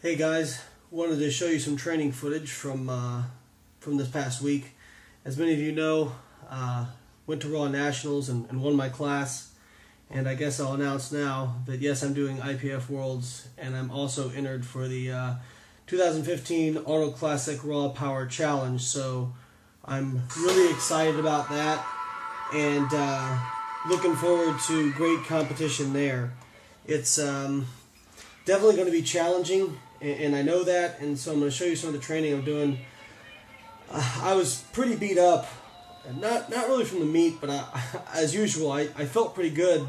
Hey guys, wanted to show you some training footage from this past week. As many of you know, went to Raw Nationals and won my class, and I guess I'll announce now that yes, I'm doing IPF Worlds, and I'm also entered for the 2015 Arnold Classic Raw Power Challenge. So I'm really excited about that, and looking forward to great competition there. It's definitely going to be challenging, and I know that, and so I'm going to show you some of the training I'm doing. I was pretty beat up, not really from the meet, but as usual, I felt pretty good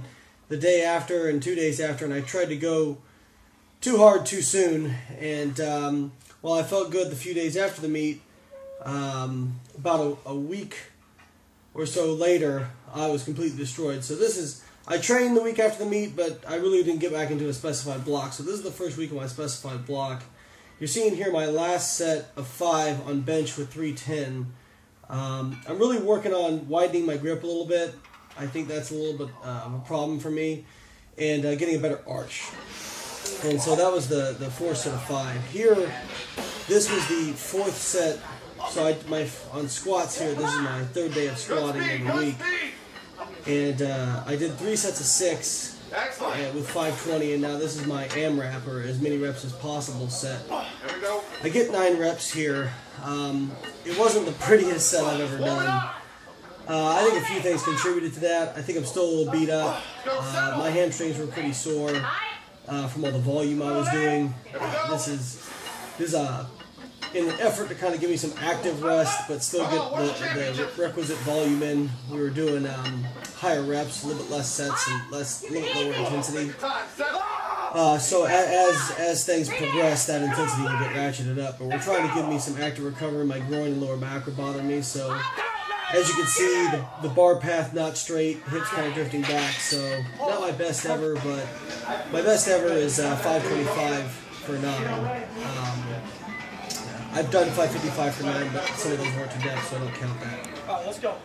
the day after and 2 days after, and I tried to go too hard too soon, and while I felt good the few days after the meet, about a week or so later, I was completely destroyed. So I trained the week after the meet, but I really didn't get back into a specified block. So this is the first week of my specified block. You're seeing here my last set of 5 on bench with 310. I'm really working on widening my grip a little bit. I think that's a little bit of a problem for me, and getting a better arch. And so that was the 4th set of 5. Here, this was the 4th set. So on squats here, this is my 3rd day of squatting in the week. And I did 3 sets of 6 with 520, and now this is my AMRAP, or as many reps as possible set. I get 9 reps here. It wasn't the prettiest set I've ever done. I think a few things contributed to that. I think I'm still a little beat up. My hamstrings were pretty sore from all the volume I was doing. This is in an effort to kind of give me some active rest, but still get the requisite volume in. We were doing higher reps, a little bit less sets, and a little bit lower intensity. So as things progress, that intensity will get ratcheted up. But we're trying to give me some active recovery. My groin and lower back are bothering me. So as you can see, the bar path not straight, hips kind of drifting back. So not my best ever, but my best ever is 525 for 9. I've done 555 for 9, but some of those weren't to depth, so I don't count that. All right, let's go.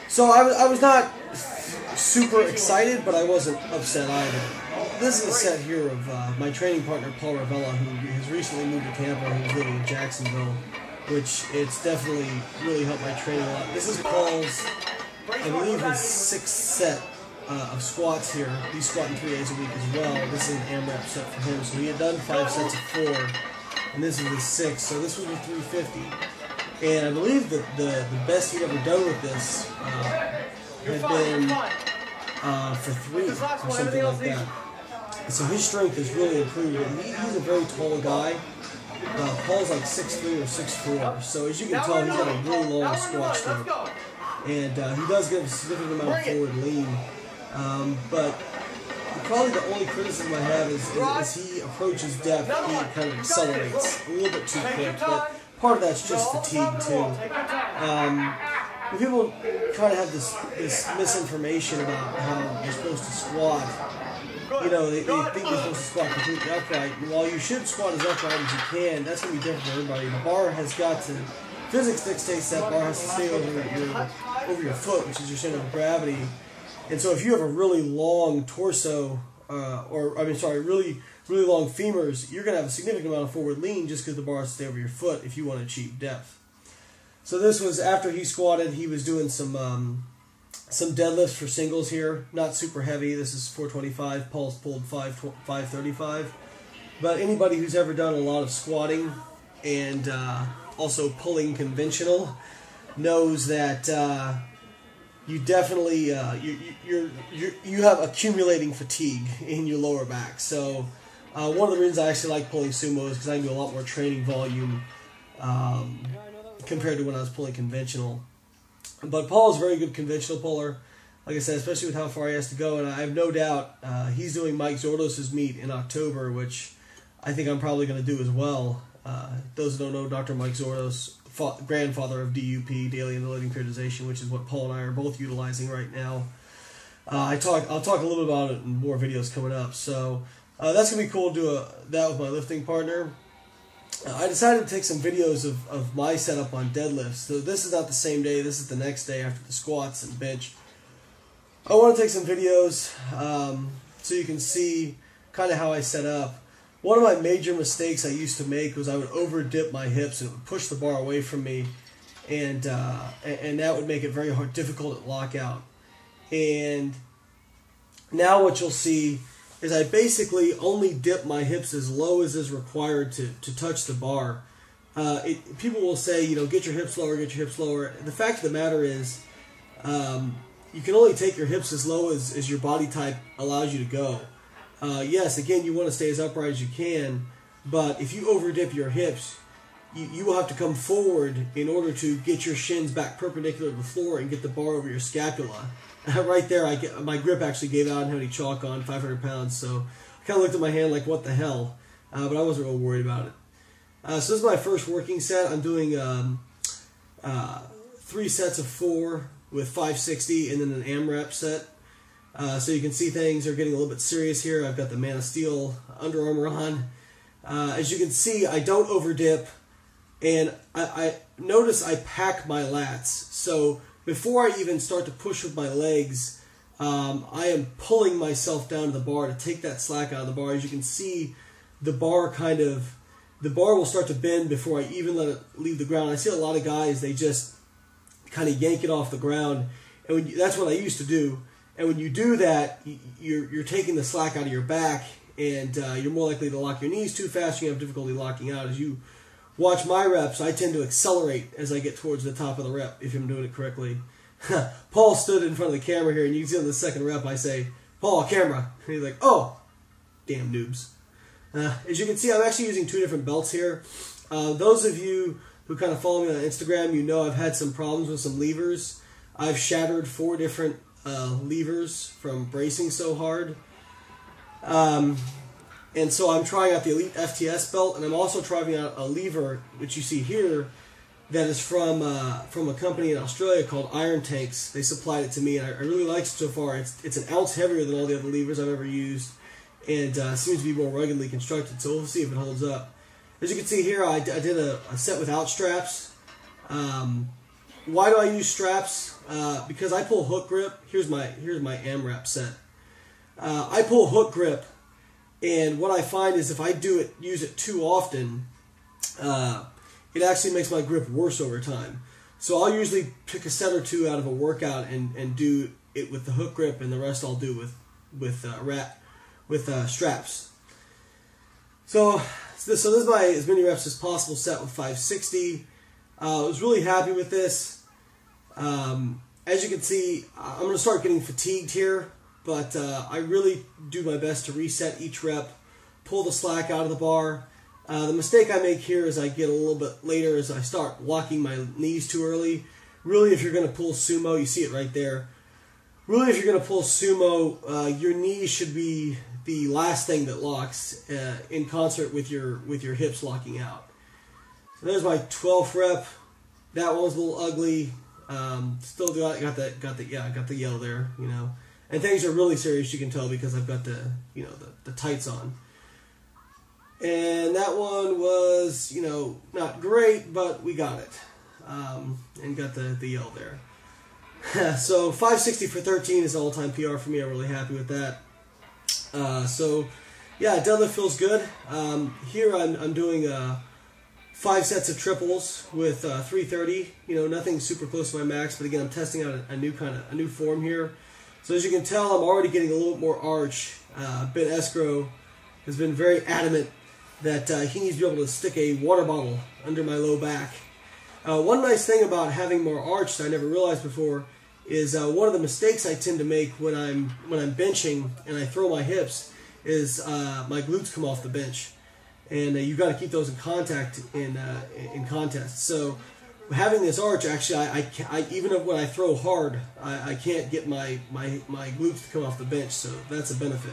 So I was not super excited, but I wasn't upset either. This is a set here of my training partner, Paul Ravella, who has recently moved to Tampa, who's living in Jacksonville, which it's definitely really helped my training a lot. This is Paul's, I believe, his 6th set of squats here. He's squatting 3 days a week as well. This is an AMRAP set for him. So he had done 5 sets of 4. And this is the 6th, so this was a 350. And I believe that the best he'd ever done with this had been for 3 or something like that. And so his strength has really improved. And he's a very tall guy. Paul's like 6'3" or 6'4", so as you can tell, he's got a really long squat stroke. And he does get a significant amount of forward lean. But probably the only criticism I have is as he approaches depth, he kind of accelerates a little bit too quick. But part of that's just fatigue too. When people try to have this misinformation about how you're supposed to squat, you know, they think you're supposed to squat completely upright. And while you should squat as upright as you can, that's going to be different for everybody. The bar has got to, physics dictates that bar has to stay over your foot, which is your center of gravity. And so if you have a really long torso, really long femurs, you're going to have a significant amount of forward lean just because the bar has to stay over your foot if you want to achieve depth. So this was after he squatted. He was doing some deadlifts for singles here, not super heavy. This is 425. Paul's pulled 535. But anybody who's ever done a lot of squatting and also pulling conventional knows that you definitely you have accumulating fatigue in your lower back. So one of the reasons I actually like pulling sumo is because I can do a lot more training volume compared to when I was pulling conventional. But Paul is a very good conventional puller, like I said, especially with how far he has to go. And I have no doubt he's doing Mike Zordos's meet in October, which I think I'm probably going to do as well. Those who don't know, Dr. Mike Zordos, grandfather of DUP, daily interleading periodization, which is what Paul and I are both utilizing right now. I'll talk a little bit about it in more videos coming up. So that's going to be cool to do that with my lifting partner. I decided to take some videos of my setup on deadlifts. So this is not the same day, this is the next day after the squats and bench. I want to take some videos so you can see kind of how I set up. one of my major mistakes I used to make was I would over dip my hips and it would push the bar away from me, and that would make it very difficult at lockout. And now what you'll see is I basically only dip my hips as low as is required to touch the bar. People will say, you know, get your hips lower, get your hips lower. The fact of the matter is, you can only take your hips as low as your body type allows you to go. Yes, again, you want to stay as upright as you can, but if you over dip your hips, you will have to come forward in order to get your shins back perpendicular to the floor and get the bar over your scapula. Right there, my grip actually gave out and had any chalk on, 500 pounds, so I kind of looked at my hand like, what the hell? But I wasn't real worried about it. So this is my first working set. I'm doing 3 sets of 4 with 560 and then an AMRAP set. So you can see things are getting a little bit serious here. I've got the Man of Steel Under Armour on. As you can see, I don't over dip, and I notice I pack my lats. So before I even start to push with my legs, I am pulling myself down to the bar to take that slack out of the bar. As you can see, the bar will start to bend before I even let it leave the ground. I see a lot of guys, they just kind of yank it off the ground, and that's what I used to do. And when you do that, you're taking the slack out of your back, and you're more likely to lock your knees too fast. You have difficulty locking out. As you watch my reps, I tend to accelerate as I get towards the top of the rep, if I'm doing it correctly. Paul stood in front of the camera here, and you can see on the second rep, I say, "Paul, camera." And he's like, "Oh, damn noobs." As you can see, I'm actually using 2 different belts here. Those of you who kind of follow me on Instagram, you know I've had some problems with some levers. I've shattered 4 different levers from bracing so hard. And so I'm trying out the Elite FTS belt, and I'm also trying out a lever, which you see here, that is from a company in Australia called Iron Tanks. They supplied it to me, and I really like it so far. It's an ounce heavier than all the other levers I've ever used, and seems to be more ruggedly constructed, so we'll see if it holds up. As you can see here, I did a set without straps. Why do I use straps? Because I pull hook grip. Here's my AMRAP set. I pull hook grip, and what I find is if I use it too often, it actually makes my grip worse over time. So I'll usually pick a set or 2 out of a workout and do it with the hook grip, and the rest I'll do with straps. So this is my as many reps as possible set with 560. I was really happy with this. As you can see, I'm going to start getting fatigued here, but I really do my best to reset each rep, pull the slack out of the bar. The mistake I make here is I get a little bit later as I start locking my knees too early. Really, if you're going to pull sumo, you see it right there. Really, if you're going to pull sumo, your knees should be the last thing that locks in concert with your hips locking out. So there's my 12th rep. That one was a little ugly. Still got the yell there, you know. And things are really serious, you can tell, because I've got the tights on. And that one was, not great, but we got it. And got the yell there. So 560 for 13 is all-time PR for me. I'm really happy with that. So yeah, deadlift feels good. Here I'm doing 5 sets of triples with 330. Nothing super close to my max, but again, I'm testing out a new form here. So as you can tell, I'm already getting a little bit more arch. Ben Escrow has been very adamant that he needs to be able to stick a water bottle under my low back. One nice thing about having more arch that I never realized before is one of the mistakes I tend to make when I'm benching and I throw my hips is my glutes come off the bench, and you've got to keep those in contact in contests. So having this arch, actually, I even when I throw hard, I can't get my glutes to come off the bench, so that's a benefit.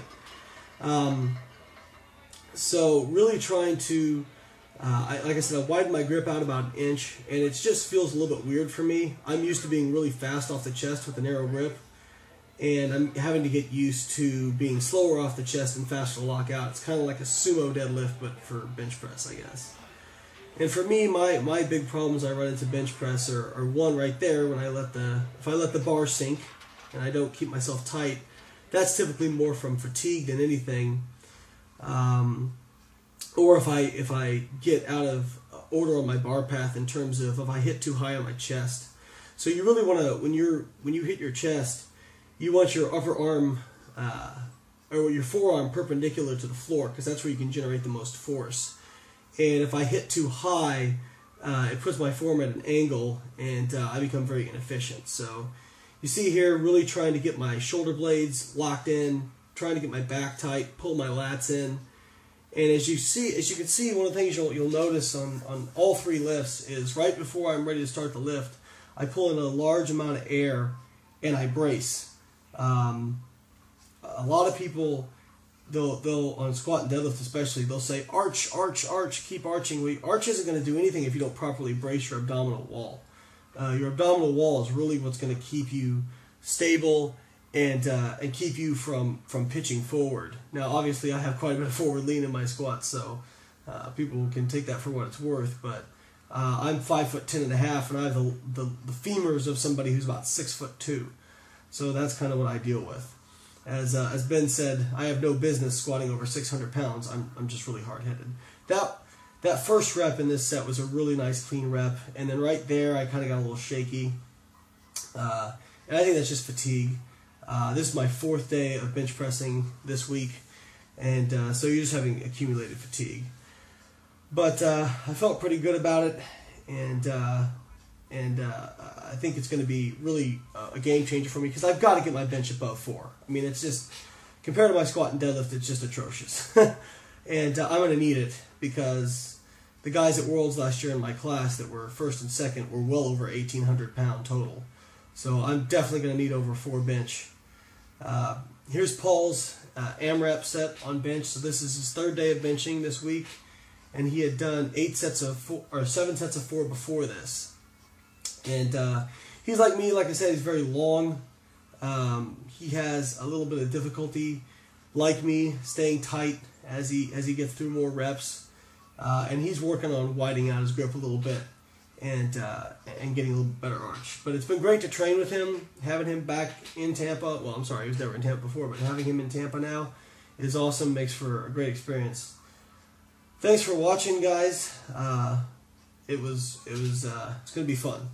So really trying to, like I said, I widened my grip out about 1 inch, and it just feels a little bit weird for me. I'm used to being really fast off the chest with a narrow grip, and I'm having to get used to being slower off the chest and faster to lock out. It's kind of like a sumo deadlift, but for bench press, I guess. And for me, my big problems I run into bench press are one right there, when if I let the bar sink and I don't keep myself tight, that's typically more from fatigue than anything. or if I get out of order on my bar path in terms of if I hit too high on my chest. So you really want to, when you hit your chest, you want your upper arm or your forearm perpendicular to the floor, because that's where you can generate the most force. And if I hit too high, it puts my forearm at an angle, and I become very inefficient. So you see here, really trying to get my shoulder blades locked in, trying to get my back tight, pull my lats in. And as you can see, one of the things you'll notice on all three lifts is right before I'm ready to start the lift, I pull in a large amount of air and I brace. A lot of people, they'll on squat and deadlift especially, they'll say arch, arch, arch, keep arching. Well, arch isn't going to do anything if you don't properly brace your abdominal wall. Your abdominal wall is really what's going to keep you stable and keep you from pitching forward. Now, obviously, I have quite a bit of forward lean in my squats, so people can take that for what it's worth. But I'm 5'10.5", and I have the femurs of somebody who's about 6'2". So that's kind of what I deal with. As Ben said, I have no business squatting over 600 pounds. I'm just really hard-headed. That first rep in this set was a really nice clean rep, and then right there I kind of got a little shaky. And I think that's just fatigue. This is my 4th day of bench pressing this week, and so you're just having accumulated fatigue. But I felt pretty good about it, and I think it's going to be really a game changer for me, because I've got to get my bench above 4. I mean, it's just, compared to my squat and deadlift, it's just atrocious. And I'm going to need it, because the guys at Worlds last year in my class that were 1st and 2nd were well over 1,800 pound total. So I'm definitely going to need over 4 bench. Here's Paul's AMRAP set on bench. So this is his 3rd day of benching this week, and he had done 7 sets of 4 before this. And he's like me, like I said, he's very long. He has a little bit of difficulty, like me, staying tight as he gets through more reps. And he's working on widening out his grip a little bit and getting a little better arch. But it's been great to train with him, having him back in Tampa. Well, I'm sorry, he was never in Tampa before, but having him in Tampa now is awesome, makes for a great experience. Thanks for watching, guys. It's going to be fun.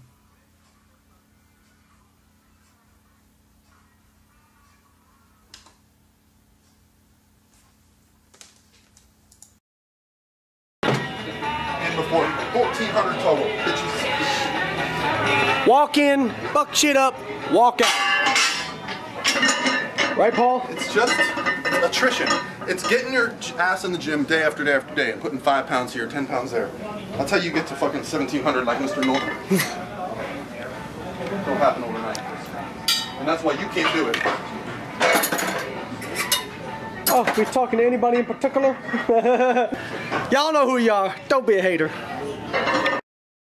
Before 1,400 total. Walk in, fuck shit up, walk out. Right, Paul? It's just attrition. It's getting your ass in the gym day after day after day and putting 5 pounds here, 10 pounds there. That's how you get to fucking 1,700 like Mr. Norton. It'll happen overnight. And that's why you can't do it. Oh, we talking to anybody in particular? Y'all know who you are. Don't be a hater.